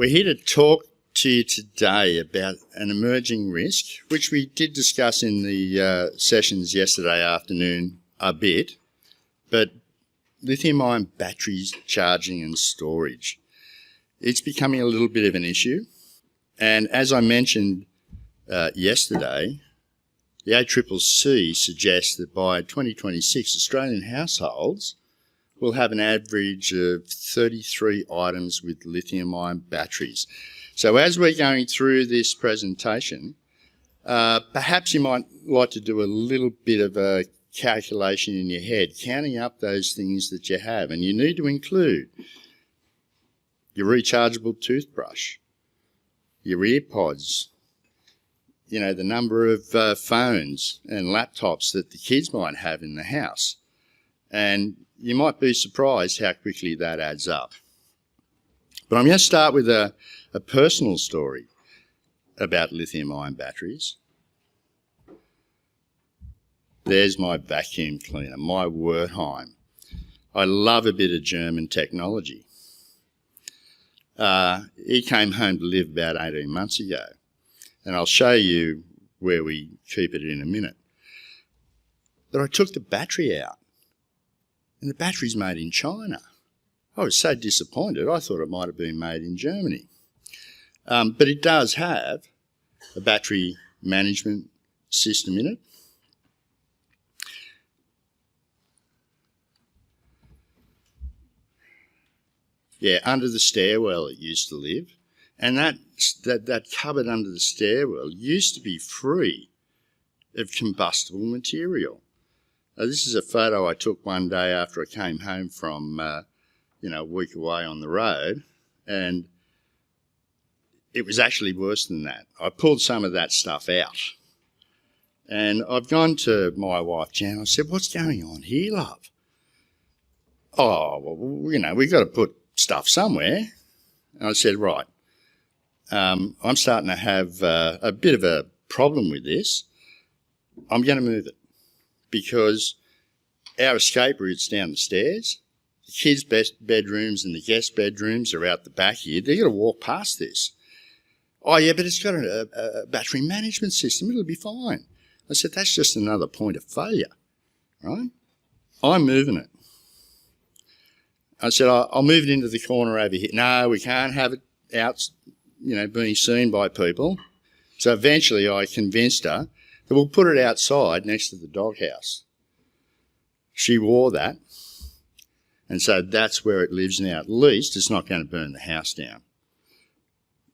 We're here to talk to you today about an emerging risk, which we did discuss in the sessions yesterday afternoon a bit, but lithium-ion batteries, charging and storage. It's becoming a little bit of an issue, and as I mentioned yesterday, the ACCC suggests that by 2026, Australian households will have an average of 33 items with lithium-ion batteries. So as we're going through this presentation, perhaps you might like to do a little bit of a calculation in your head, counting up those things that you have. And you need to include your rechargeable toothbrush, your earpods, you know, the number of phones and laptops that the kids might have in the house. And you might be surprised how quickly that adds up. But I'm going to start with a personal story about lithium-ion batteries. There's my vacuum cleaner, my Wertheim. I love a bit of German technology. He came home to live about 18 months ago, and I'll show you where we keep it in a minute. But I took the battery out, and the battery's made in China. I was so disappointed. I thought it might have been made in Germany. But it does have a battery management system in it. Yeah, under the stairwell it used to live. And that cupboard under the stairwell used to be free of combustible material. This is a photo I took one day after I came home from, a week away on the road, and it was actually worse than that. I pulled some of that stuff out, and I've gone to my wife, Jan. I said, "What's going on here, love?" "Oh, well, we've got to put stuff somewhere." And I said, "Right, I'm starting to have a bit of a problem with this. I'm going to move it, because our escape route's down the stairs. The kids' bedrooms and the guest bedrooms are out the back here. They've got to walk past this." "Oh, yeah, but it's got a battery management system. It'll be fine." I said, "That's just another point of failure, right? I'm moving it." I said, "I'll move it into the corner over here." "No, we can't have it out, being seen by people." So eventually I convinced her that we'll put it outside next to the doghouse. She wore that, and so that's where it lives now. At least it's not going to burn the house down.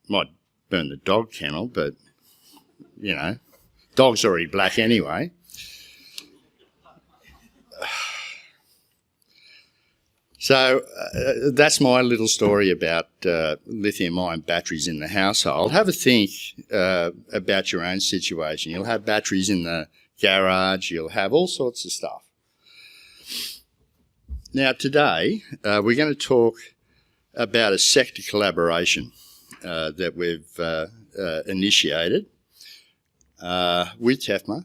Might burn the dog kennel, but, dog's already black anyway. So that's my little story about lithium-ion batteries in the household. Have a think about your own situation. You'll have batteries in the garage. You'll have all sorts of stuff. Now today we're going to talk about a sector collaboration that we've initiated with TEFMA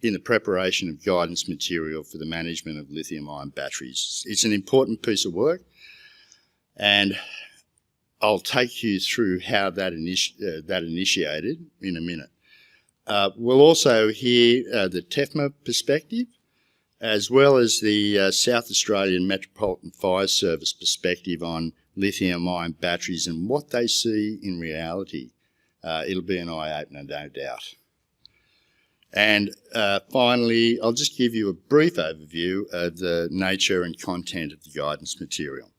in the preparation of guidance material for the management of lithium-ion batteries. It's an important piece of work, and I'll take you through how that initiated in a minute. We'll also hear the TEFMA perspective, as well as the South Australian Metropolitan Fire Service perspective on lithium-ion batteries and what they see in reality. It'll be an eye-opener, no doubt. And finally, I'll just give you a brief overview of the nature and content of the guidance material.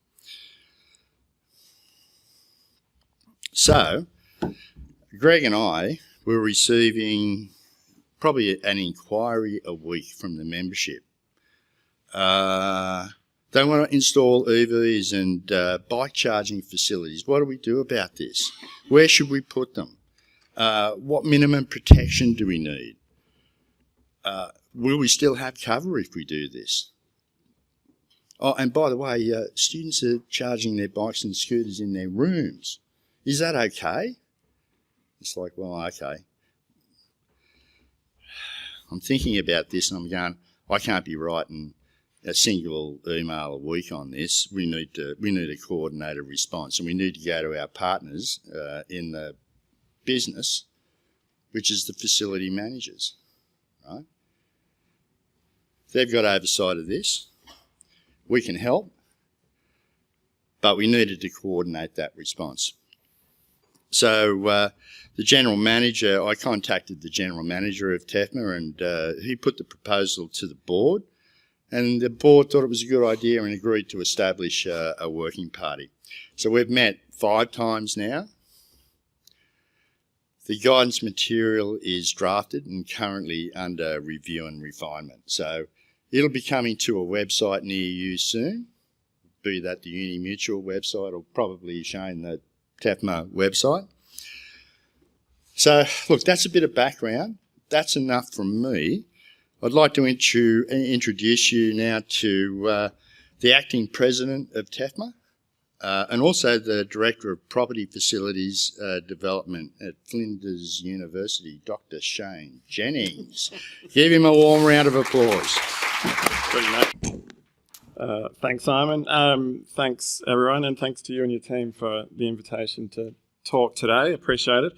So, Greg and I were receiving probably an inquiry a week from the membership. They want to install EVs and bike charging facilities. What do we do about this? Where should we put them? What minimum protection do we need? Will we still have cover if we do this? Oh, and by the way, students are charging their bikes and scooters in their rooms. Is that okay? It's like, well, okay. I'm thinking about this and I'm going, I can't be writing a single email a week on this. We need a coordinated response, and we need to go to our partners in the business, which is the facility managers, right? They've got oversight of this. We can help, but we needed to coordinate that response. So the general manager, I contacted the general manager of TEFMA, and he put the proposal to the board, and the board thought it was a good idea and agreed to establish a working party. So we've met 5 times now. The guidance material is drafted and currently under review and refinement. So it'll be coming to a website near you soon, be that the Unimutual website or probably showing the TEFMA website. So, look, that's a bit of background. That's enough from me. I'd like to introduce you now to the acting president of TEFMA and also the director of property facilities development at Flinders University, Dr. Shane Jennings. Give him a warm round of applause. Thanks, Simon. Thanks, everyone, and thanks to you and your team for the invitation to talk today. Appreciate it.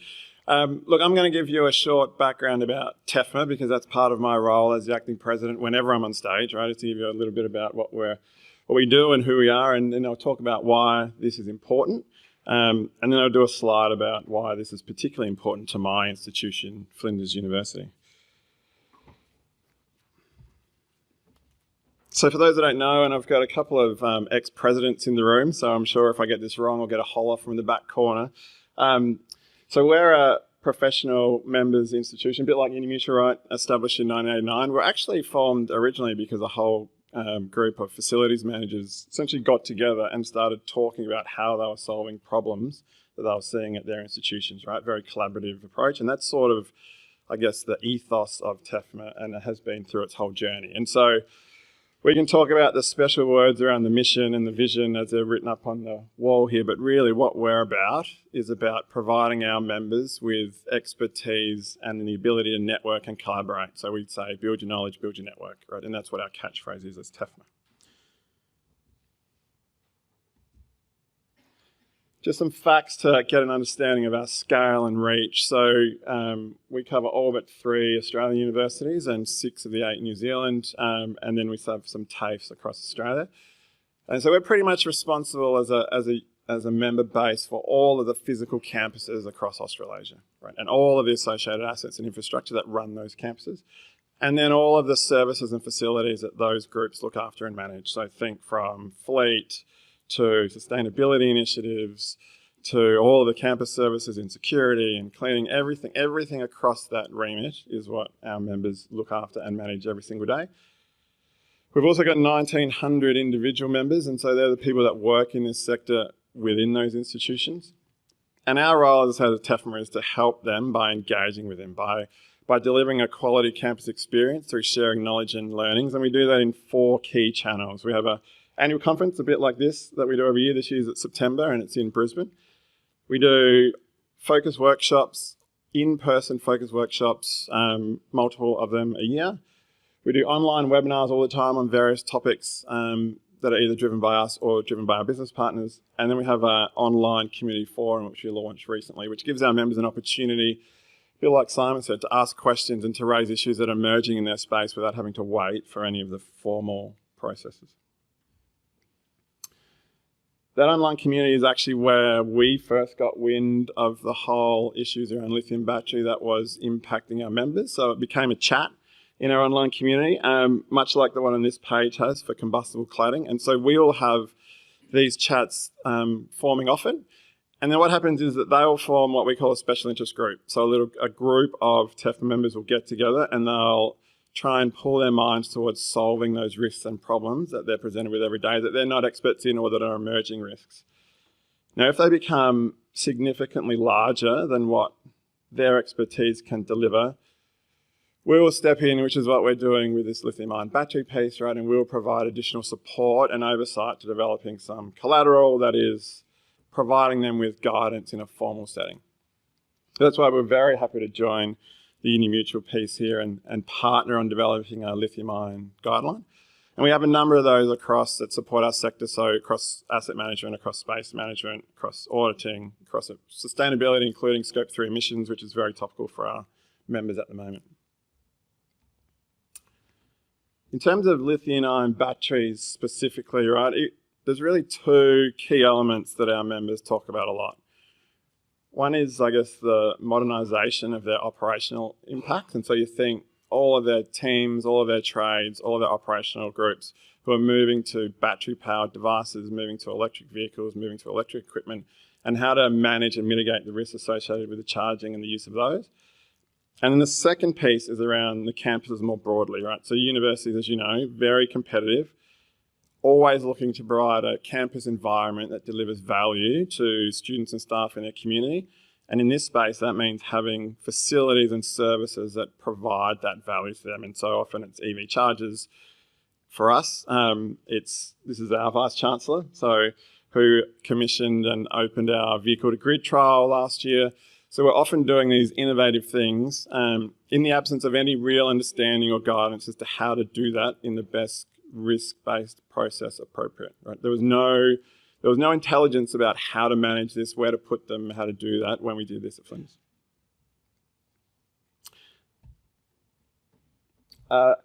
Look, I'm going to give you a short background about TEFMA because that's part of my role as the acting president whenever I'm on stage, right? Is to give you a little bit about what we do and who we are, and then I'll talk about why this is important. And then I'll do a slide about why this is particularly important to my institution, Flinders University. So for those that don't know, and I've got a couple of ex-presidents in the room, so I'm sure if I get this wrong, I'll get a holler from the back corner. So we're a professional members institution, a bit like Unimutual, right? Established in 1989. We're actually formed originally because a whole group of facilities managers essentially got together and started talking about how they were solving problems that they were seeing at their institutions, right? Very collaborative approach. And that's sort of, I guess, the ethos of TEFMA, and it has been through its whole journey. And so we can talk about the special words around the mission and the vision as they're written up on the wall here, but really what we're about is about providing our members with expertise and the ability to network and collaborate. So we'd say build your knowledge, build your network, right? And that's what our catchphrase is as TEFMA. Just some facts to get an understanding of our scale and reach. So we cover all but 3 Australian universities and 6 of the 8 in New Zealand, and then we have some TAFEs across Australia. And so we're pretty much responsible as a member base for all of the physical campuses across Australasia, right? And all of the associated assets and infrastructure that run those campuses. And then all of the services and facilities that those groups look after and manage. So think from fleet to sustainability initiatives, to all of the campus services in security and cleaning, everything across that remit is what our members look after and manage every single day. We've also got 1,900 individual members, and so they're the people that work in this sector within those institutions. And our role as a TEFMA is to help them by engaging with them, by delivering a quality campus experience through sharing knowledge and learnings, and we do that in 4 key channels. We have a annual conference, a bit like this, that we do every year. This year's at September and it's in Brisbane. We do focus workshops, in-person focus workshops, multiple of them a year. We do online webinars all the time on various topics that are either driven by us or driven by our business partners. And then we have an online community forum, which we launched recently, which gives our members an opportunity, a bit like Simon said, to ask questions and to raise issues that are emerging in their space without having to wait for any of the formal processes. That online community is actually where we first got wind of the whole issues around lithium battery that was impacting our members. So it became a chat in our online community, much like the one on this page has for combustible cladding. And so we all have these chats forming often. And then what happens is that they will form what we call a special interest group. So a group of TEFMA members will get together and they'll try and pull their minds towards solving those risks and problems that they're presented with every day that they're not experts in or that are emerging risks. Now, if they become significantly larger than what their expertise can deliver, we will step in, which is what we're doing with this lithium-ion battery piece, right? And we'll provide additional support and oversight to developing some collateral that is providing them with guidance in a formal setting. So that's why we're very happy to join the Unimutual piece here and partner on developing a lithium-ion guideline. And we have a number of those across that support our sector, so across asset management, across space management, across auditing, across sustainability, including Scope 3 emissions, which is very topical for our members at the moment. In terms of lithium-ion batteries specifically, right, there's really two key elements that our members talk about a lot. One is, I guess, the modernisation of their operational impact. And so you think all of their teams, all of their trades, all of their operational groups who are moving to battery-powered devices, moving to electric vehicles, moving to electric equipment, and how to manage and mitigate the risks associated with the charging and the use of those. And then the second piece is around the campuses more broadly, right? So universities, as you know, very competitive, always looking to provide a campus environment that delivers value to students and staff in their community. And in this space, that means having facilities and services that provide that value to them. And so often it's EV chargers. For us, this is our Vice Chancellor, who commissioned and opened our vehicle to grid trial last year. So we're often doing these innovative things in the absence of any real understanding or guidance as to how to do that in the best risk-based process appropriate. Right? There was no intelligence about how to manage this, where to put them, how to do that when we did this at Flinders.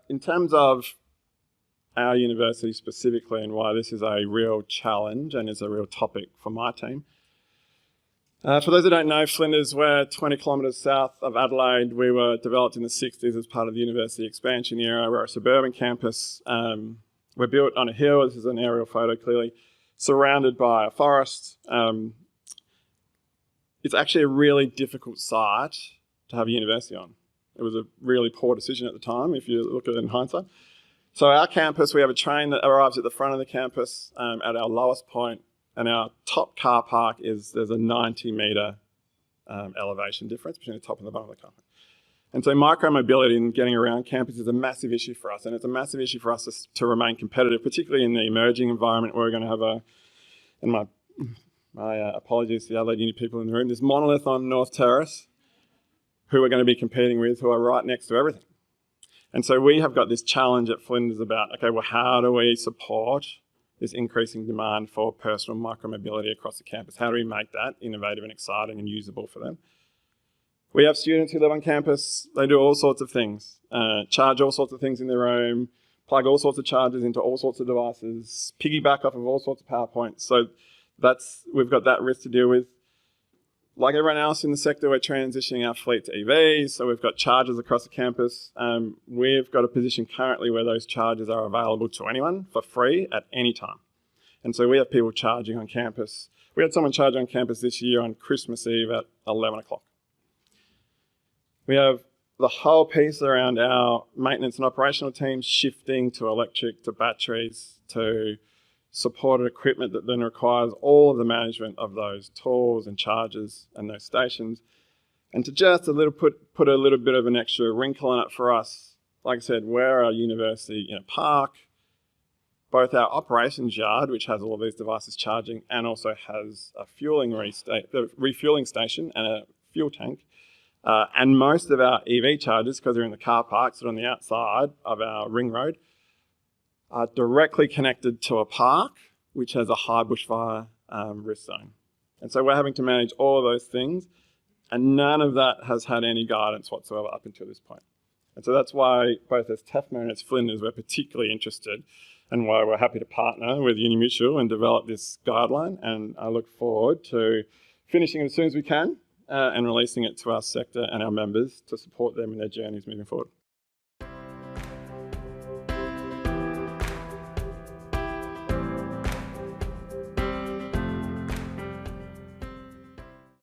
In terms of our university specifically and why this is a real challenge and is a real topic for my team. For those who don't know, Flinders, we're 20 kilometres south of Adelaide. We were developed in the 60s as part of the university expansion era. We're a suburban campus. We're built on a hill. This is an aerial photo, clearly, surrounded by a forest. It's actually a really difficult site to have a university on. It was a really poor decision at the time, if you look at it in hindsight. So our campus, we have a train that arrives at the front of the campus at our lowest point. And our top car park there's a 90-metre elevation difference between the top and the bottom of the car park. And so micro-mobility and getting around campus is a massive issue for us. And it's a massive issue for us to remain competitive, particularly in the emerging environment where we're going to have and my apologies to the Adelaide Uni people in the room, this monolith on North Terrace, who we're going to be competing with, who are right next to everything. And so we have got this challenge at Flinders about, okay, well, how do we support this increasing demand for personal micromobility across the campus? How do we make that innovative and exciting and usable for them? We have students who live on campus. They do all sorts of things, charge all sorts of things in their room, plug all sorts of chargers into all sorts of devices, piggyback off of all sorts of PowerPoints. So we've got that risk to deal with. Like everyone else in the sector, we're transitioning our fleet to EVs, so we've got chargers across the campus. We've got a position currently where those chargers are available to anyone for free at any time. And so we have people charging on campus. We had someone charge on campus this year on Christmas Eve at 11 o'clock. We have the whole piece around our maintenance and operational teams shifting to electric, to batteries, to supported equipment that then requires all of the management of those tools and chargers and those stations. And to just put a little bit of an extra wrinkle on it for us, like I said, we're a university in a park. Both our operations yard, which has all of these devices charging, and also has a refueling station and a fuel tank. And most of our EV chargers, because they're in the car parks that are on the outside of our ring road, are directly connected to a park which has a high bushfire risk zone. And so we're having to manage all of those things, and none of that has had any guidance whatsoever up until this point. And so that's why both as TEFMA and as Flinders, we're particularly interested, and why we're happy to partner with Unimutual and develop this guideline. And I look forward to finishing it as soon as we can and releasing it to our sector and our members to support them in their journeys moving forward.